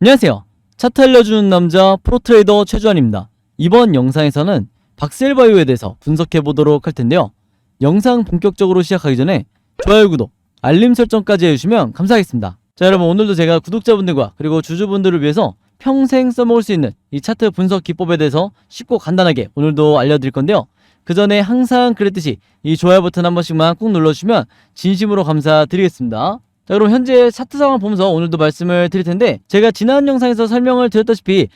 안녕하세요. 차트 알려주는 남자 프로트레이더 최주환입니다. 이번 영상에서는 박셀바이오에 대해서 분석해보도록 할 텐데요. 영상 본격적으로 시작하기 전에 좋아요, 구독, 알림 설정까지 해주시면 감사하겠습니다. 자, 여러분, 오늘도 제가 구독자분들과 그리고 주주분들을 위해서 평생 써먹을 수 있는 이 차트 분석 기법에 대해서 쉽고 간단하게 오늘도 알려드릴 건데요. 그 전에 항상 그랬듯이 이 좋아요 버튼 한 번씩만 꾹 눌러주시면 진심으로 감사드리겠습니다. 자, 그럼 현재 차트 상황을 보면서 오늘도 말씀을 드릴 텐데, 제가 지난 영상에서 설명을 드렸다시피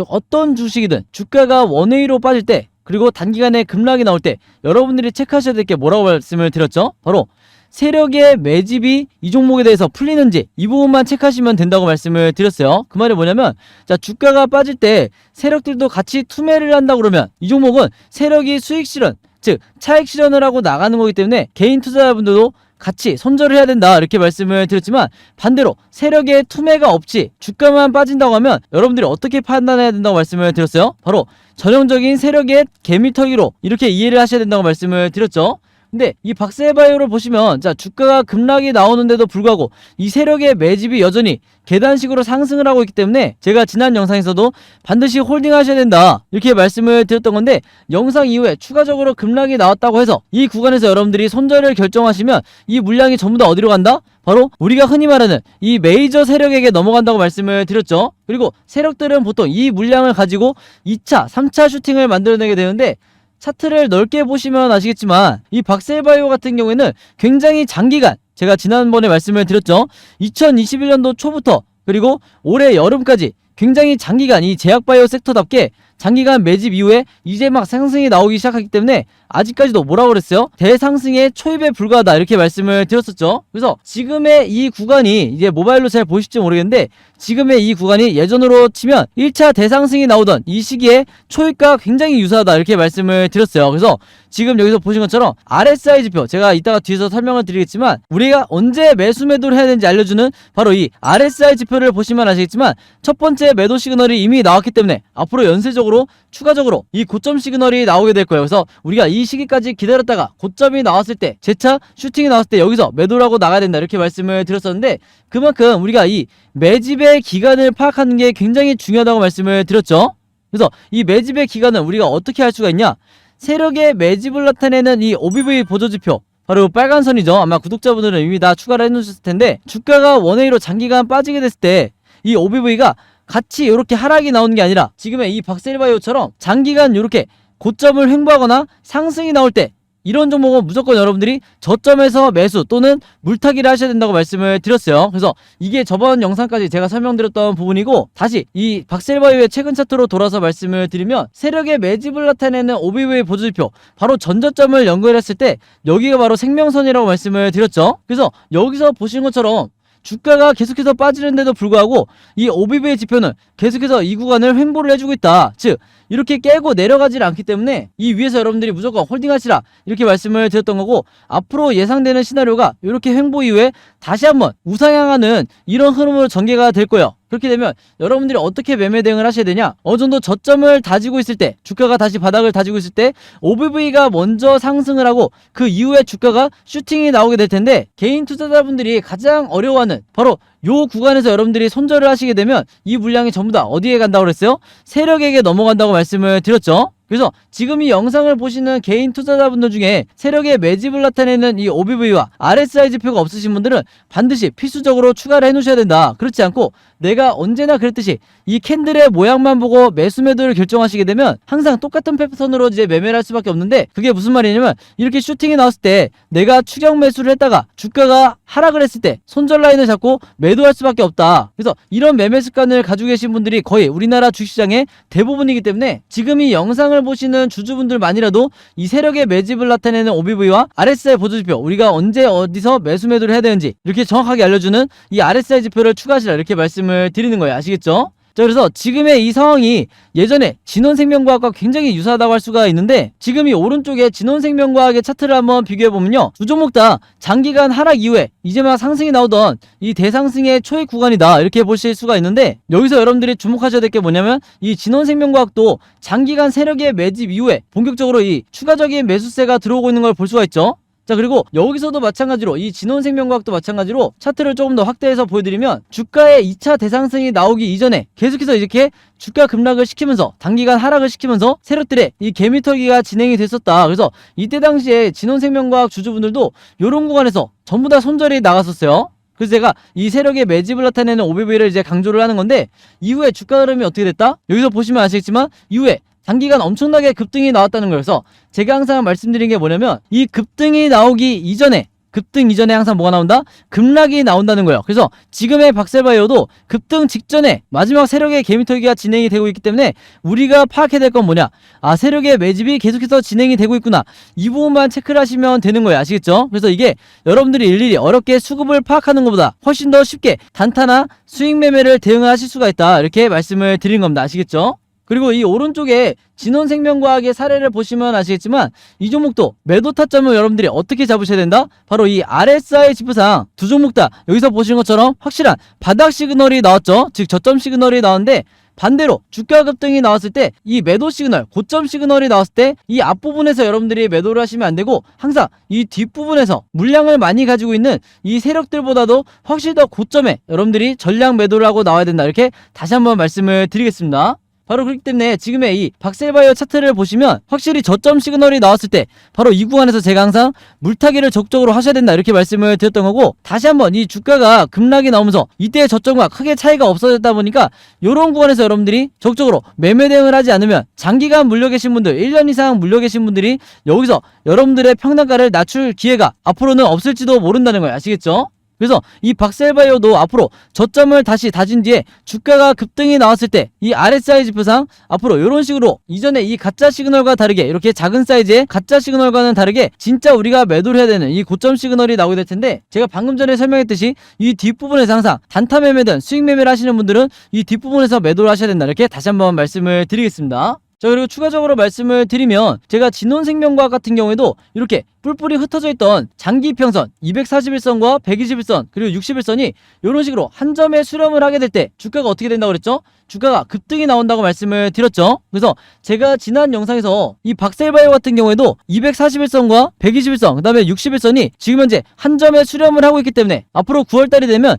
어떤 주식이든 주가가 원웨이로 빠질 때, 그리고 단기간에 급락이 나올 때 여러분들이 체크하셔야 될 게 뭐라고 말씀을 드렸죠? 바로 세력의 매집이 이 종목에 대해서 풀리는지 이 부분만 체크하시면 된다고 말씀을 드렸어요. 그 말이 뭐냐면, 주가가 빠질 때 세력들도 같이 투매를 한다 그러면 이 종목은 세력이 수익 실현, 즉 차익 실현을 하고 나가는 거기 때문에 개인 투자자분들도 같이 손절을 해야 된다, 이렇게 말씀을 드렸지만, 반대로 세력의 투매가 없이 주가만 빠진다고 하면 여러분들이 어떻게 판단해야 된다고 말씀을 드렸어요? 바로 전형적인 세력의 개미털기로 이렇게 이해를 하셔야 된다고 말씀을 드렸죠. 근데 이 박셀바이오를 보시면 주가가 급락이 나오는데도 불구하고 이 세력의 매집이 여전히 계단식으로 상승을 하고 있기 때문에, 제가 지난 영상에서도 반드시 홀딩 하셔야 된다, 이렇게 말씀을 드렸던 건데, 영상 이후에 추가적으로 급락이 나왔다고 해서 이 구간에서 여러분들이 손절을 결정하시면 이 물량이 전부 다 어디로 간다? 바로 우리가 흔히 말하는 이 메이저 세력에게 넘어간다고 말씀을 드렸죠. 그리고 세력들은 보통 이 물량을 가지고 2차, 3차 슈팅을 만들어내게 되는데, 차트를 넓게 보시면 아시겠지만 이 박셀바이오 같은 경우에는 굉장히 장기간, 제가 지난번에 말씀을 드렸죠. 2021년도 초부터 그리고 올해 여름까지 굉장히 장기간 이 제약바이오 섹터답게 장기간 매집 이후에 이제 막 상승이 나오기 시작하기 때문에 아직까지도 뭐라고 그랬어요? 대상승의 초입에 불과하다, 이렇게 말씀을 드렸었죠. 그래서 지금의 이 구간이, 이제 모바일로 잘 보실지 모르겠는데, 지금의 이 구간이 예전으로 치면 1차 대상승이 나오던 이 시기에 초입과 굉장히 유사하다, 이렇게 말씀을 드렸어요. 그래서 지금 여기서 보신 것처럼 RSI 지표, 제가 이따가 뒤에서 설명을 드리겠지만 우리가 언제 매수 매도를 해야 되는지 알려주는 바로 이 RSI 지표를 보시면 아시겠지만, 첫 번째 매도 시그널이 이미 나왔기 때문에 앞으로 연쇄적으로 추가적으로 이 고점 시그널이 나오게 될 거예요. 그래서 우리가 이 시기까지 기다렸다가 고점이 나왔을 때, 재차 슈팅이 나왔을 때 여기서 매도라고 나가야 된다, 이렇게 말씀을 드렸었는데, 그만큼 우리가 이 매집의 기간을 파악하는 게 굉장히 중요하다고 말씀을 드렸죠. 그래서 이 매집의 기간은 우리가 어떻게 할 수가 있냐? 세력의 매집을 나타내는 이 OBV 보조지표, 바로 빨간 선이죠. 아마 구독자분들은 이미 다 추가를 해놓으셨을 텐데, 주가가 원웨이로 장기간 빠지게 됐을 때 이 OBV가 같이 이렇게 하락이 나오는 게 아니라 지금의 이 박셀바이오처럼 장기간 이렇게 고점을 횡보하거나 상승이 나올 때, 이런 종목은 무조건 여러분들이 저점에서 매수 또는 물타기를 하셔야 된다고 말씀을 드렸어요. 그래서 이게 저번 영상까지 제가 설명드렸던 부분이고, 다시 이 박셀바이오의 최근 차트로 돌아서 말씀을 드리면, 세력의 매집을 나타내는 OBV 보조지표, 바로 전저점을 연결했을 때 여기가 바로 생명선이라고 말씀을 드렸죠. 그래서 여기서 보시는 것처럼 주가가 계속해서 빠지는데도 불구하고 이 OBV 지표는 계속해서 이 구간을 횡보를 해주고 있다. 즉 이렇게 깨고 내려가질 않기 때문에 이 위에서 여러분들이 무조건 홀딩하시라, 이렇게 말씀을 드렸던 거고, 앞으로 예상되는 시나리오가 이렇게 횡보 이후에 다시 한번 우상향하는 이런 흐름으로 전개가 될 거예요. 그렇게 되면 여러분들이 어떻게 매매 대응을 하셔야 되냐? 어느 정도 저점을 다지고 있을 때, 주가가 다시 바닥을 다지고 있을 때 OBV가 먼저 상승을 하고 그 이후에 주가가 슈팅이 나오게 될 텐데, 개인 투자자분들이 가장 어려워하는 바로 요 구간에서 여러분들이 손절을 하시게 되면 이 물량이 전부 다 어디에 간다고 그랬어요? 세력에게 넘어간다고 말씀을 드렸죠. 그래서 지금 이 영상을 보시는 개인 투자자분들 중에 세력의 매집을 나타내는 이 OBV와 RSI 지표가 없으신 분들은 반드시 필수적으로 추가를 해놓으셔야 된다. 그렇지 않고 내가 언제나 그랬듯이 이 캔들의 모양만 보고 매수 매도를 결정하시게 되면 항상 똑같은 패턴으로 이제 매매를 할 수밖에 없는데, 그게 무슨 말이냐면, 이렇게 슈팅이 나왔을 때 내가 추격 매수를 했다가 주가가 하락을 했을 때 손절 라인을 잡고 매도할 수밖에 없다. 그래서 이런 매매 습관을 가지고 계신 분들이 거의 우리나라 주식시장의 대부분이기 때문에, 지금 이 영상을 보시는 주주분들만이라도 이 세력의 매집을 나타내는 OBV와 RSI 보조지표, 우리가 언제 어디서 매수 매도를 해야 되는지 이렇게 정확하게 알려주는 이 RSI 지표를 추가하시라, 이렇게 말씀을 드리는 거예요. 아시겠죠? 자, 그래서 지금의 이 상황이 예전에 진원생명과학과 굉장히 유사하다고 할 수가 있는데, 지금 이 오른쪽에 진원생명과학의 차트를 한번 비교해보면요, 두 종목 다 장기간 하락 이후에 이제 막 상승이 나오던 이 대상승의 초입 구간이다, 이렇게 보실 수가 있는데, 여기서 여러분들이 주목하셔야 될 게 뭐냐면, 이 진원생명과학도 장기간 세력의 매집 이후에 본격적으로 이 추가적인 매수세가 들어오고 있는 걸 볼 수가 있죠. 자, 그리고 여기서도 마찬가지로 이 진원생명과학도 마찬가지로 차트를 조금 더 확대해서 보여드리면 주가의 2차 대상승이 나오기 이전에 계속해서 이렇게 주가 급락을 시키면서 단기간 하락을 시키면서 세력들의 이 개미털기가 진행이 됐었다. 그래서 이때 당시에 진원생명과학 주주분들도 이런 구간에서 전부 다 손절이 나갔었어요. 그래서 제가 이 세력의 매집을 나타내는 OBV를 이제 강조를 하는 건데, 이후에 주가 흐름이 어떻게 됐다? 여기서 보시면 아시겠지만 이후에 단기간 엄청나게 급등이 나왔다는 거예요. 그래서 제가 항상 말씀드린 게 뭐냐면, 이 급등이 나오기 이전에, 급등 이전에 항상 뭐가 나온다? 급락이 나온다는 거예요. 그래서 지금의 박셀바이오도 급등 직전에 마지막 세력의 개미털기가 진행이 되고 있기 때문에 우리가 파악해야 될 건 뭐냐? 아, 세력의 매집이 계속해서 진행이 되고 있구나. 이 부분만 체크를 하시면 되는 거예요. 아시겠죠? 그래서 이게 여러분들이 일일이 어렵게 수급을 파악하는 것보다 훨씬 더 쉽게 단타나 수익 매매를 대응을 하실 수가 있다. 이렇게 말씀을 드린 겁니다. 아시겠죠? 그리고 이 오른쪽에 진원생명과학의 사례를 보시면 아시겠지만 이 종목도 매도 타점을 여러분들이 어떻게 잡으셔야 된다? 바로 이 RSI 지표상 두 종목 다 여기서 보시는 것처럼 확실한 바닥 시그널이 나왔죠. 즉 저점 시그널이 나왔는데, 반대로 주가 급등이 나왔을 때 이 매도 시그널, 고점 시그널이 나왔을 때 이 앞부분에서 여러분들이 매도를 하시면 안 되고, 항상 이 뒷부분에서 물량을 많이 가지고 있는 이 세력들보다도 확실히 더 고점에 여러분들이 전량 매도를 하고 나와야 된다. 이렇게 다시 한번 말씀을 드리겠습니다. 바로 그렇기 때문에 지금의 이 박셀바이오 차트를 보시면 확실히 저점 시그널이 나왔을 때 바로 이 구간에서 제가 항상 물타기를 적극적으로 하셔야 된다, 이렇게 말씀을 드렸던 거고, 다시 한번 이 주가가 급락이 나오면서 이때의 저점과 크게 차이가 없어졌다 보니까 이런 구간에서 여러분들이 적극적으로 매매 대응을 하지 않으면 장기간 물려 계신 분들, 1년 이상 물려 계신 분들이 여기서 여러분들의 평단가를 낮출 기회가 앞으로는 없을지도 모른다는 거예요. 아시겠죠? 그래서 이 박셀바이오도 앞으로 저점을 다시 다진 뒤에 주가가 급등이 나왔을 때 이 RSI 지표상 앞으로 이런 식으로 이전에 이 가짜 시그널과 다르게, 이렇게 작은 사이즈의 가짜 시그널과는 다르게 진짜 우리가 매도를 해야 되는 이 고점 시그널이 나오게 될 텐데, 제가 방금 전에 설명했듯이 이 뒷부분에서 항상 단타 매매든 수익 매매를 하시는 분들은 이 뒷부분에서 매도를 하셔야 된다, 이렇게 다시 한번 말씀을 드리겠습니다. 자, 그리고 추가적으로 말씀을 드리면 제가 진원생명과학 같은 경우에도 이렇게 뿔뿔이 흩어져 있던 장기평선 241선과 121선 그리고 61선이 이런 식으로 한 점에 수렴을 하게 될 때 주가가 어떻게 된다고 그랬죠? 주가가 급등이 나온다고 말씀을 드렸죠. 그래서 제가 지난 영상에서 이 박셀바이오 같은 경우에도 241선과 121선 그 다음에 61선이 지금 현재 한 점에 수렴을 하고 있기 때문에 앞으로 9월달이 되면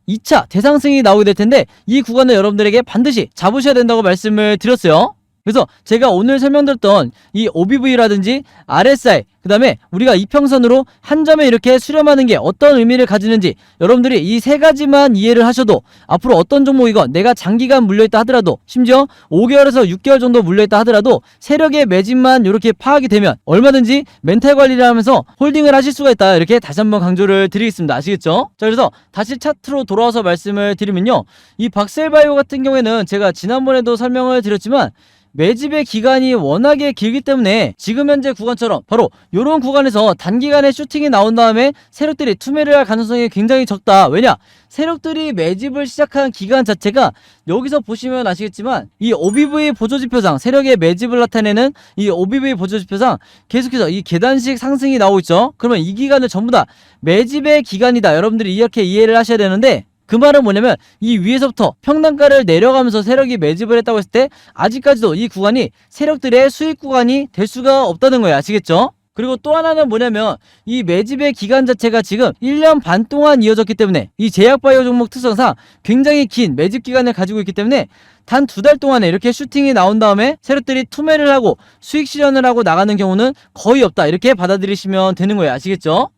2차 대상승이 나오게 될 텐데, 이 구간을 여러분들에게 반드시 잡으셔야 된다고 말씀을 드렸어요. 그래서 제가 오늘 설명드렸던 이 OBV라든지 RSI, 그 다음에 우리가 이평선으로 한 점에 이렇게 수렴하는 게 어떤 의미를 가지는지 여러분들이 이 세 가지만 이해를 하셔도 앞으로 어떤 종목이건 내가 장기간 물려있다 하더라도, 심지어 5개월에서 6개월 정도 물려있다 하더라도 세력의 매집만 이렇게 파악이 되면 얼마든지 멘탈 관리를 하면서 홀딩을 하실 수가 있다, 이렇게 다시 한번 강조를 드리겠습니다. 아시겠죠? 자, 그래서 다시 차트로 돌아와서 말씀을 드리면요, 이 박셀바이오 같은 경우에는 제가 지난번에도 설명을 드렸지만 매집의 기간이 워낙에 길기 때문에 지금 현재 구간처럼 바로 이런 구간에서 단기간에 슈팅이 나온 다음에 세력들이 투매를 할 가능성이 굉장히 적다. 왜냐? 세력들이 매집을 시작한 기간 자체가 여기서 보시면 아시겠지만 이 OBV 보조지표상, 세력의 매집을 나타내는 이 OBV 보조지표상 계속해서 이 계단식 상승이 나오고 있죠. 그러면 이 기간은 전부 다 매집의 기간이다, 여러분들이 이렇게 이해를 하셔야 되는데, 그 말은 뭐냐면 이 위에서부터 평단가를 내려가면서 세력이 매집을 했다고 했을 때 아직까지도 이 구간이 세력들의 수익 구간이 될 수가 없다는 거예요. 아시겠죠? 그리고 또 하나는 뭐냐면 이 매집의 기간 자체가 지금 1년 반 동안 이어졌기 때문에 이 제약바이오 종목 특성상 굉장히 긴 매집 기간을 가지고 있기 때문에 단 2달 동안에 이렇게 슈팅이 나온 다음에 세력들이 투매를 하고 수익 실현을 하고 나가는 경우는 거의 없다, 이렇게 받아들이시면 되는 거예요. 아시겠죠?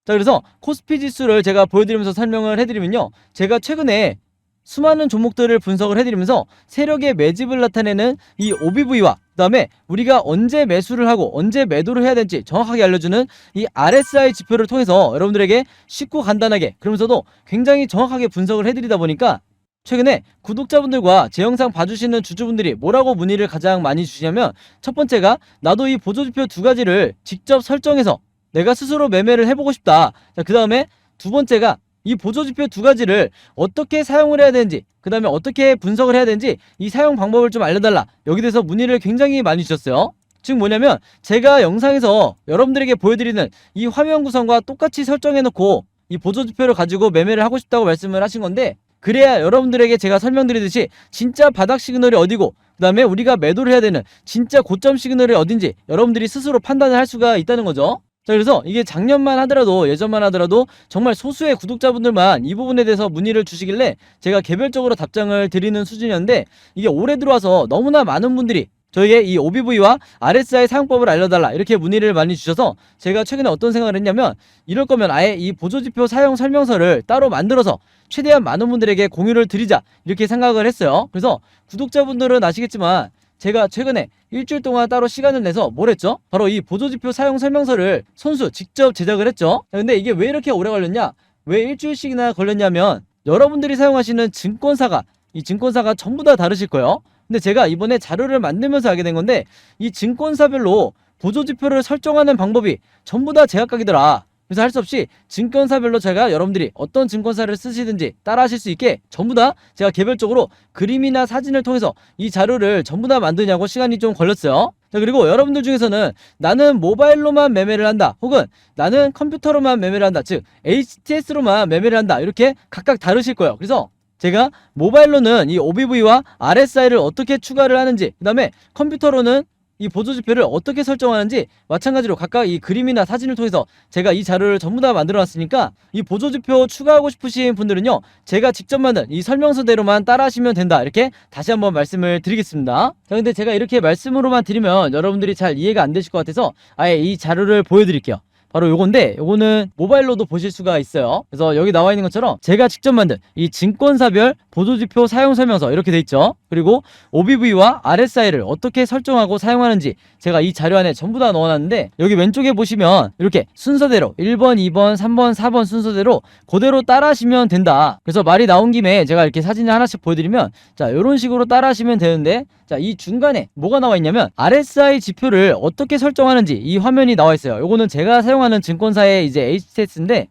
자, 그래서 코스피 지수를 제가 보여드리면서 설명을 해드리면요, 제가 최근에 수많은 종목들을 분석을 해드리면서 세력의 매집을 나타내는 이 OBV와 그 다음에 우리가 언제 매수를 하고 언제 매도를 해야 될지 정확하게 알려주는 이 RSI 지표를 통해서 여러분들에게 쉽고 간단하게, 그러면서도 굉장히 정확하게 분석을 해드리다 보니까 최근에 구독자분들과 제 영상 봐주시는 주주분들이 뭐라고 문의를 가장 많이 주시냐면, 첫 번째가 나도 이 보조지표 2가지를 직접 설정해서 내가 스스로 매매를 해보고 싶다. 자, 그 다음에 두 번째가 이 보조지표 2가지를 어떻게 사용을 해야 되는지, 그 다음에 어떻게 분석을 해야 되는지 이 사용 방법을 좀 알려달라, 여기 대해서 문의를 굉장히 많이 주셨어요. 즉 뭐냐면 제가 영상에서 여러분들에게 보여드리는 이 화면 구성과 똑같이 설정해놓고 이 보조지표를 가지고 매매를 하고 싶다고 말씀을 하신 건데, 그래야 여러분들에게 제가 설명드리듯이 진짜 바닥 시그널이 어디고 그 다음에 우리가 매도를 해야 되는 진짜 고점 시그널이 어딘지 여러분들이 스스로 판단을 할 수가 있다는 거죠. 자, 그래서 이게 작년만 하더라도, 예전만 하더라도 정말 소수의 구독자분들만 이 부분에 대해서 문의를 주시길래 제가 개별적으로 답장을 드리는 수준이었는데, 이게 올해 들어와서 너무나 많은 분들이 저에게 이 OBV와 RSI 사용법을 알려달라 이렇게 문의를 많이 주셔서 제가 최근에 어떤 생각을 했냐면, 이럴 거면 아예 이 보조지표 사용 설명서를 따로 만들어서 최대한 많은 분들에게 공유를 드리자 이렇게 생각을 했어요. 그래서 구독자분들은 아시겠지만 제가 최근에 일주일 동안 따로 시간을 내서 뭘 했죠? 바로 이 보조지표 사용 설명서를 손수 직접 제작을 했죠. 근데 이게 왜 이렇게 오래 걸렸냐? 왜 일주일씩이나 걸렸냐면, 여러분들이 사용하시는 증권사가, 이 증권사가 전부 다 다르실 거예요. 근데 제가 이번에 자료를 만들면서 알게 된 건데, 이 증권사별로 보조지표를 설정하는 방법이 전부 다 제각각이더라. 그래서 할 수 없이 증권사별로 제가 여러분들이 어떤 증권사를 쓰시든지 따라 하실 수 있게 전부 다 제가 개별적으로 그림이나 사진을 통해서 이 자료를 전부 다 만드냐고 시간이 좀 걸렸어요. 자, 그리고 여러분들 중에서는 나는 모바일로만 매매를 한다, 혹은 나는 컴퓨터로만 매매를 한다, 즉 HTS로만 매매를 한다, 이렇게 각각 다르실 거예요. 그래서 제가 모바일로는 이 OBV와 RSI를 어떻게 추가를 하는지, 그 다음에 컴퓨터로는 이 보조지표를 어떻게 설정하는지 마찬가지로 각각 이 그림이나 사진을 통해서 제가 이 자료를 전부 다 만들어 놨으니까, 이 보조지표 추가하고 싶으신 분들은요, 제가 직접 만든 이 설명서대로만 따라 하시면 된다, 이렇게 다시 한번 말씀을 드리겠습니다. 자, 근데 제가 이렇게 말씀으로만 드리면 여러분들이 잘 이해가 안 되실 것 같아서 아예 이 자료를 보여드릴게요. 바로 요건데, 요거는 모바일로도 보실 수가 있어요. 그래서 여기 나와 있는 것처럼 제가 직접 만든 이 증권사별 보조지표 사용 설명서 이렇게 돼 있죠. 그리고 OBV와 RSI를 어떻게 설정하고 사용하는지 제가 이 자료 안에 전부 다 넣어놨는데, 여기 왼쪽에 보시면 이렇게 순서대로 1번, 2번, 3번, 4번 순서대로 그대로 따라 하시면 된다. 그래서 말이 나온 김에 제가 이렇게 사진을 하나씩 보여드리면, 자, 이런 식으로 따라 하시면 되는데, 자, 이 중간에 뭐가 나와 있냐면 RSI 지표를 어떻게 설정하는지 이 화면이 나와 있어요. 요거는 제가 사용하는 증권사의 이제 HTS인데,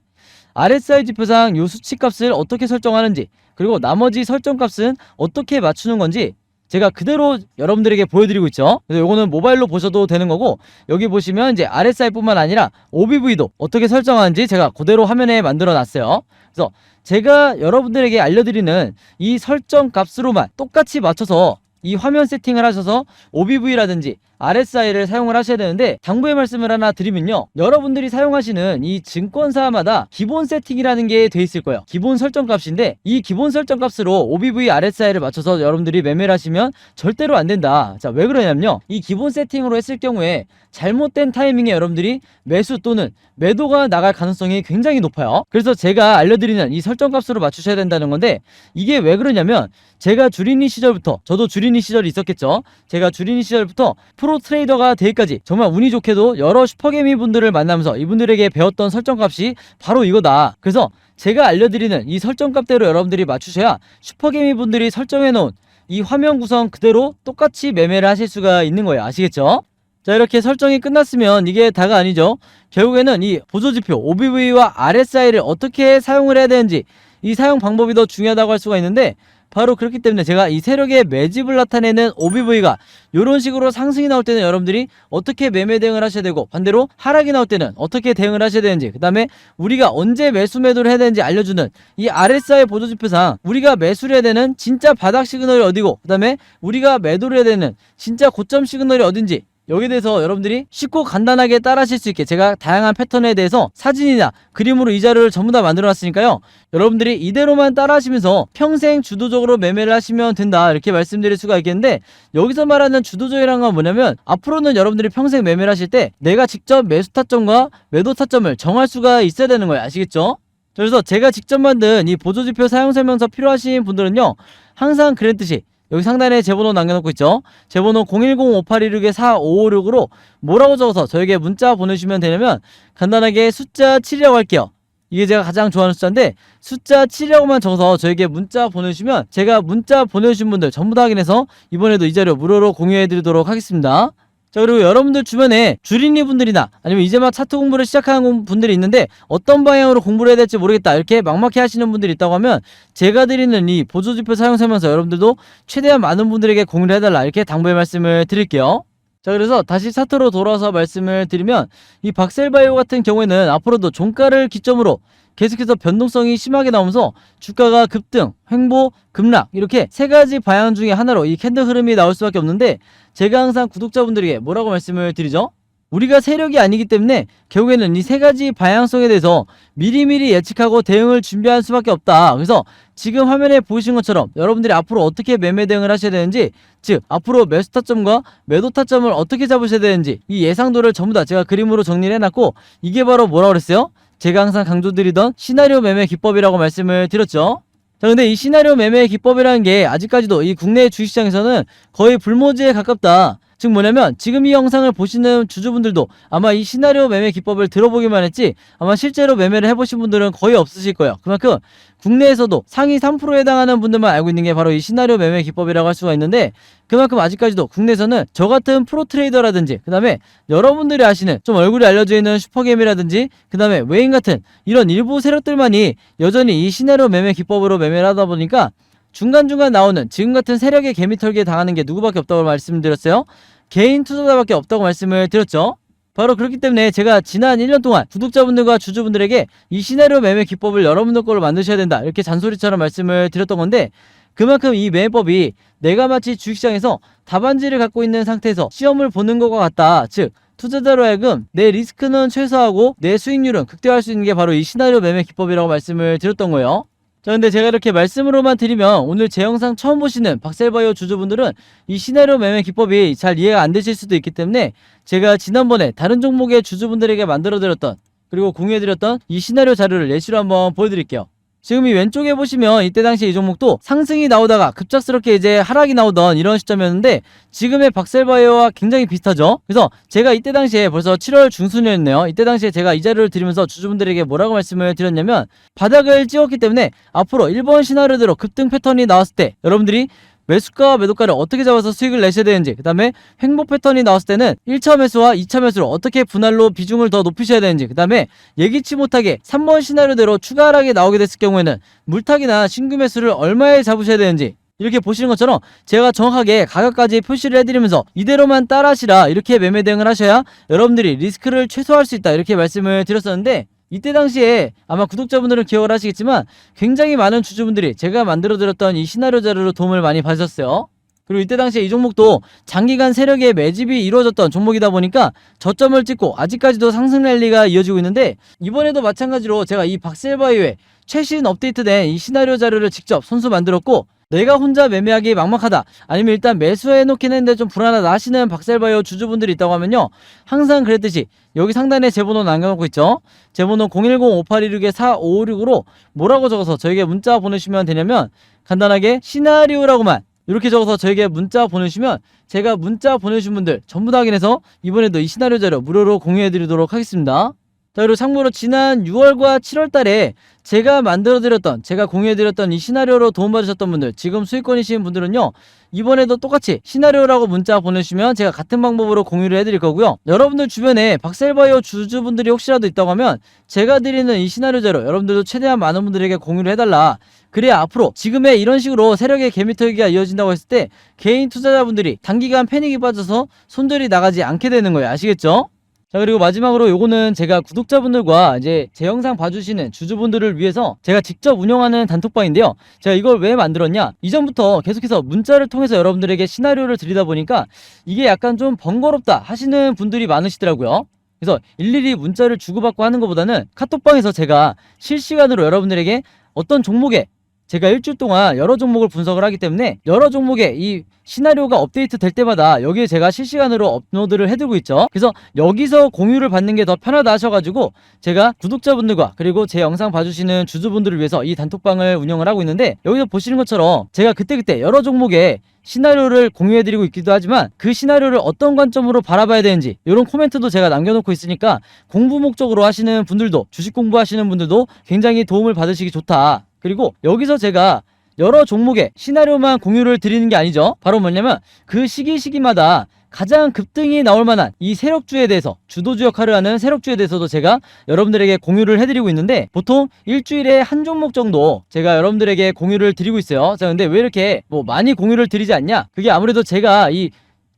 RSI 지표상 요 수치값을 어떻게 설정하는지, 그리고 나머지 설정값은 어떻게 맞추는 건지 제가 그대로 여러분들에게 보여드리고 있죠. 그래서 요거는 모바일로 보셔도 되는 거고, 여기 보시면 이제 RSI뿐만 아니라 OBV도 어떻게 설정하는지 제가 그대로 화면에 만들어 놨어요. 그래서 제가 여러분들에게 알려드리는 이 설정 값으로만 똑같이 맞춰서 이 화면 세팅을 하셔서 OBV라든지 RSI를 사용을 하셔야 되는데, 당부의 말씀을 하나 드리면요, 여러분들이 사용하시는 이 증권사마다 기본 세팅이라는 게 돼 있을 거예요. 기본 설정 값인데, 이 기본 설정 값으로 OBV, RSI를 맞춰서 여러분들이 매매를 하시면 절대로 안 된다. 자, 왜 그러냐면요, 이 기본 세팅으로 했을 경우에 잘못된 타이밍에 여러분들이 매수 또는 매도가 나갈 가능성이 굉장히 높아요. 그래서 제가 알려드리는 이 설정 값으로 맞추셔야 된다는 건데, 이게 왜 그러냐면, 제가 주린이 시절부터, 저도 주린이 시절이 있었겠죠. 제가 주린이 시절부터 프로 트레이더가 되기까지 정말 운이 좋게도 여러 슈퍼개미 분들을 만나면서 이분들에게 배웠던 설정값이 바로 이거다. 그래서 제가 알려드리는 이 설정값대로 여러분들이 맞추셔야 슈퍼개미 분들이 설정해놓은 이 화면 구성 그대로 똑같이 매매를 하실 수가 있는 거예요. 아시겠죠? 자, 이렇게 설정이 끝났으면 이게 다가 아니죠. 결국에는 이 보조지표 OBV와 RSI를 어떻게 사용을 해야 되는지, 이 사용 방법이 더 중요하다고 할 수가 있는데, 바로 그렇기 때문에 제가 이 세력의 매집을 나타내는 OBV가 이런 식으로 상승이 나올 때는 여러분들이 어떻게 매매 대응을 하셔야 되고, 반대로 하락이 나올 때는 어떻게 대응을 하셔야 되는지, 그 다음에 우리가 언제 매수 매도를 해야 되는지 알려주는 이 RSI 보조지표상 우리가 매수를 해야 되는 진짜 바닥 시그널이 어디고, 그 다음에 우리가 매도를 해야 되는 진짜 고점 시그널이 어딘지, 여기에 대해서 여러분들이 쉽고 간단하게 따라 하실 수 있게 제가 다양한 패턴에 대해서 사진이나 그림으로 이 자료를 전부 다 만들어 놨으니까요, 여러분들이 이대로만 따라 하시면서 평생 주도적으로 매매를 하시면 된다, 이렇게 말씀드릴 수가 있겠는데, 여기서 말하는 주도적이라는 건 뭐냐면, 앞으로는 여러분들이 평생 매매를 하실 때 내가 직접 매수 타점과 매도 타점을 정할 수가 있어야 되는 거예요. 아시겠죠? 그래서 제가 직접 만든 이 보조지표 사용 설명서 필요하신 분들은요, 항상 그랬듯이 여기 상단에 제 번호 남겨놓고 있죠. 제 번호 010-5816-4556으로 뭐라고 적어서 저에게 문자 보내주시면 되냐면, 간단하게 숫자 7이라고 할게요. 이게 제가 가장 좋아하는 숫자인데, 숫자 7이라고만 적어서 저에게 문자 보내주시면 제가 문자 보내주신 분들 전부 다 확인해서 이번에도 이 자료 무료로 공유해드리도록 하겠습니다. 자, 그리고 여러분들 주변에 주린이 분들이나 아니면 이제 막 차트 공부를 시작하는 분들이 있는데 어떤 방향으로 공부를 해야 될지 모르겠다, 이렇게 막막해 하시는 분들이 있다고 하면, 제가 드리는 이 보조지표 사용 설명서 여러분들도 최대한 많은 분들에게 공유를 해달라, 이렇게 당부의 말씀을 드릴게요. 자, 그래서 다시 차트로 돌아와서 말씀을 드리면, 이 박셀바이오 같은 경우에는 앞으로도 종가를 기점으로 계속해서 변동성이 심하게 나오면서 주가가 급등, 횡보, 급락, 이렇게 세 가지 방향 중에 하나로 이 캔들 흐름이 나올 수밖에 없는데, 제가 항상 구독자분들에게 뭐라고 말씀을 드리죠? 우리가 세력이 아니기 때문에 결국에는 이 세 가지 방향성에 대해서 미리미리 예측하고 대응을 준비할 수밖에 없다. 그래서 지금 화면에 보이신 것처럼 여러분들이 앞으로 어떻게 매매 대응을 하셔야 되는지, 즉 앞으로 매수 타점과 매도 타점을 어떻게 잡으셔야 되는지 이 예상도를 전부 다 제가 그림으로 정리를 해놨고, 이게 바로 뭐라고 그랬어요? 제가 항상 강조드리던 시나리오 매매 기법이라고 말씀을 드렸죠. 자, 근데 이 시나리오 매매 기법이라는 게 아직까지도 이 국내 주식시장에서는 거의 불모지에 가깝다. 즉 뭐냐면 지금 이 영상을 보시는 주주분들도 아마 이 시나리오 매매 기법을 들어보기만 했지 아마 실제로 매매를 해보신 분들은 거의 없으실 거예요. 그만큼 국내에서도 상위 3%에 해당하는 분들만 알고 있는 게 바로 이 시나리오 매매 기법이라고 할 수가 있는데, 그만큼 아직까지도 국내에서는 저 같은 프로 트레이더라든지, 그 다음에 여러분들이 아시는 좀 얼굴이 알려져 있는 슈퍼게임이라든지, 그 다음에 외인 같은 이런 일부 세력들만이 여전히 이 시나리오 매매 기법으로 매매를 하다 보니까 중간중간 나오는 지금 같은 세력의 개미털기에 당하는 게 누구밖에 없다고 말씀드렸어요. 개인 투자자밖에 없다고 말씀을 드렸죠. 바로 그렇기 때문에 제가 지난 1년 동안 구독자분들과 주주분들에게 이 시나리오 매매 기법을 여러분들 걸로 만드셔야 된다 이렇게 잔소리처럼 말씀을 드렸던 건데, 그만큼 이 매매법이 내가 마치 주식시장에서 답안지를 갖고 있는 상태에서 시험을 보는 것과 같다. 즉 투자자로 하여금 내 리스크는 최소화하고 내 수익률은 극대화할 수 있는 게 바로 이 시나리오 매매 기법이라고 말씀을 드렸던 거예요. 자, 근데 제가 이렇게 말씀으로만 드리면 오늘 제 영상 처음 보시는 박셀바이오 주주분들은 이 시나리오 매매 기법이 잘 이해가 안 되실 수도 있기 때문에 제가 지난번에 다른 종목의 주주분들에게 만들어드렸던 그리고 공유해드렸던 이 시나리오 자료를 예시로 한번 보여드릴게요. 지금 이 왼쪽에 보시면 이때 당시 이 종목도 상승이 나오다가 급작스럽게 이제 하락이 나오던 이런 시점이었는데 지금의 박셀바이오와 굉장히 비슷하죠. 그래서 제가 이때 당시에 벌써 7월 중순이었네요. 이때 당시에 제가 이 자료를 드리면서 주주분들에게 뭐라고 말씀을 드렸냐면, 바닥을 찍었기 때문에 앞으로 1번 시나리오대로 급등 패턴이 나왔을 때 여러분들이 매수가와 매도가를 어떻게 잡아서 수익을 내셔야 되는지, 그 다음에 횡보 패턴이 나왔을 때는 1차 매수와 2차 매수로 어떻게 분할로 비중을 더 높이셔야 되는지, 그 다음에 예기치 못하게 3번 시나리오대로 추가 하락이 나오게 됐을 경우에는 물타기나 신규 매수를 얼마에 잡으셔야 되는지, 이렇게 보시는 것처럼 제가 정확하게 가격까지 표시를 해드리면서 이대로만 따라하시라, 이렇게 매매 대응을 하셔야 여러분들이 리스크를 최소화할 수 있다 이렇게 말씀을 드렸었는데, 이때 당시에 아마 구독자분들은 기억을 하시겠지만 굉장히 많은 주주분들이 제가 만들어드렸던 이 시나리오 자료로 도움을 많이 받으셨어요. 그리고 이때 당시에 이 종목도 장기간 세력의 매집이 이루어졌던 종목이다 보니까 저점을 찍고 아직까지도 상승 랠리가 이어지고 있는데, 이번에도 마찬가지로 제가 이 박셀바이오의 최신 업데이트된 이 시나리오 자료를 직접 손수 만들었고, 내가 혼자 매매하기 막막하다, 아니면 일단 매수해 놓긴 했는데 좀 불안하다 하시는 박셀바이오 주주분들이 있다고 하면요, 항상 그랬듯이 여기 상단에 제 번호 남겨놓고 있죠. 제 번호 010-5816-4556으로 뭐라고 적어서 저에게 문자 보내시면 되냐면, 간단하게 시나리오라고만 이렇게 적어서 저에게 문자 보내주시면 제가 문자 보내주신 분들 전부 다 확인해서 이번에도 이 시나리오 자료 무료로 공유해드리도록 하겠습니다. 자, 그리고 참고로 지난 6월과 7월 달에 제가 만들어드렸던, 제가 공유해드렸던 이 시나리오로 도움받으셨던 분들, 지금 수익권이신 분들은요, 이번에도 똑같이 시나리오라고 문자 보내주시면 제가 같은 방법으로 공유를 해드릴 거고요. 여러분들 주변에 박셀바이오 주주분들이 혹시라도 있다고 하면 제가 드리는 이 시나리오 자료 여러분들도 최대한 많은 분들에게 공유를 해달라. 그래야 앞으로 지금의 이런 식으로 세력의 개미털기가 이어진다고 했을 때 개인 투자자분들이 단기간 패닉이 빠져서 손들이 나가지 않게 되는 거예요. 아시겠죠? 자, 그리고 마지막으로 요거는 제가 구독자분들과 이제 제 영상 봐주시는 주주분들을 위해서 제가 직접 운영하는 단톡방인데요. 제가 이걸 왜 만들었냐? 이전부터 계속해서 문자를 통해서 여러분들에게 시나리오를 드리다 보니까 이게 약간 좀 번거롭다 하시는 분들이 많으시더라고요. 그래서 일일이 문자를 주고받고 하는 것보다는 카톡방에서 제가 실시간으로 여러분들에게 어떤 종목에 제가 일주일 동안 여러 종목을 분석을 하기 때문에 여러 종목의 이 시나리오가 업데이트 될 때마다 여기에 제가 실시간으로 업로드를 해두고 있죠. 그래서 여기서 공유를 받는 게 더 편하다 하셔가지고 제가 구독자분들과 그리고 제 영상 봐주시는 주주분들을 위해서 이 단톡방을 운영을 하고 있는데, 여기서 보시는 것처럼 제가 그때그때 여러 종목의 시나리오를 공유해드리고 있기도 하지만 그 시나리오를 어떤 관점으로 바라봐야 되는지 이런 코멘트도 제가 남겨놓고 있으니까 공부 목적으로 하시는 분들도, 주식 공부하시는 분들도 굉장히 도움을 받으시기 좋다. 그리고 여기서 제가 여러 종목의 시나리오만 공유를 드리는 게 아니죠. 바로 뭐냐면 그 시기마다 가장 급등이 나올 만한 이 세력주에 대해서, 주도주 역할을 하는 세력주에 대해서도 제가 여러분들에게 공유를 해드리고 있는데, 보통 일주일에 한 종목 정도 제가 여러분들에게 공유를 드리고 있어요. 자, 근데 왜 이렇게 뭐 많이 공유를 드리지 않냐? 그게 아무래도 제가 이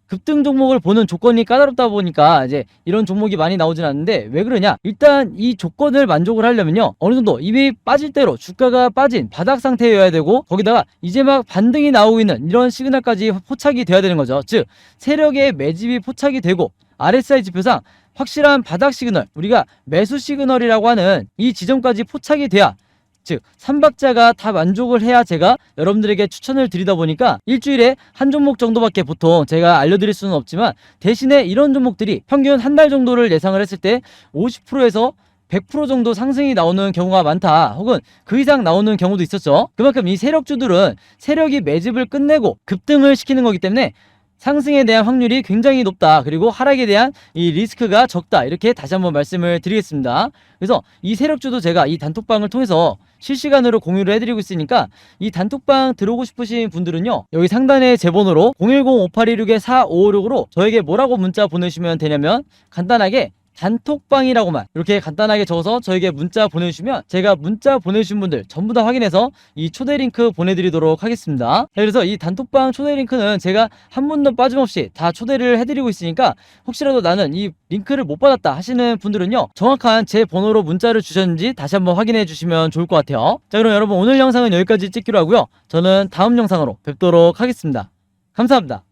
급등 종목을 보는 조건이 까다롭다 보니까 이제 이런 종목이 많이 나오진 않는데, 왜 그러냐? 일단 이 조건을 만족을 하려면요, 어느 정도 이미 빠질 대로 주가가 빠진 바닥 상태여야 되고, 거기다가 이제 막 반등이 나오고 있는 이런 시그널까지 포착이 돼야 되는 거죠. 즉 세력의 매집이 포착이 되고 RSI 지표상 확실한 바닥 시그널, 우리가 매수 시그널이라고 하는 이 지점까지 포착이 돼야, 즉 3박자가 다 만족을 해야 제가 여러분들에게 추천을 드리다 보니까 일주일에 한 종목 정도밖에 보통 제가 알려드릴 수는 없지만, 대신에 이런 종목들이 평균 한 달 정도를 예상을 했을 때 50%에서 100% 정도 상승이 나오는 경우가 많다, 혹은 그 이상 나오는 경우도 있었죠. 그만큼 이 세력주들은 세력이 매집을 끝내고 급등을 시키는 거기 때문에 상승에 대한 확률이 굉장히 높다, 그리고 하락에 대한 이 리스크가 적다, 이렇게 다시 한번 말씀을 드리겠습니다. 그래서 이 세력주도 제가 이 단톡방을 통해서 실시간으로 공유를 해드리고 있으니까, 이 단톡방 들어오고 싶으신 분들은요, 여기 상단에 제 번호로 010-5826-4556으로 저에게 뭐라고 문자 보내주시면 되냐면, 간단하게 단톡방이라고만 이렇게 간단하게 적어서 저에게 문자 보내주시면 제가 문자 보내주신 분들 전부 다 확인해서 이 초대 링크 보내드리도록 하겠습니다. 그래서 이 단톡방 초대 링크는 제가 한 분도 빠짐없이 다 초대를 해드리고 있으니까, 혹시라도 나는 이 링크를 못 받았다 하시는 분들은요, 정확한 제 번호로 문자를 주셨는지 다시 한번 확인해 주시면 좋을 것 같아요. 자, 그럼 여러분, 오늘 영상은 여기까지 찍기로 하고요, 저는 다음 영상으로 뵙도록 하겠습니다. 감사합니다.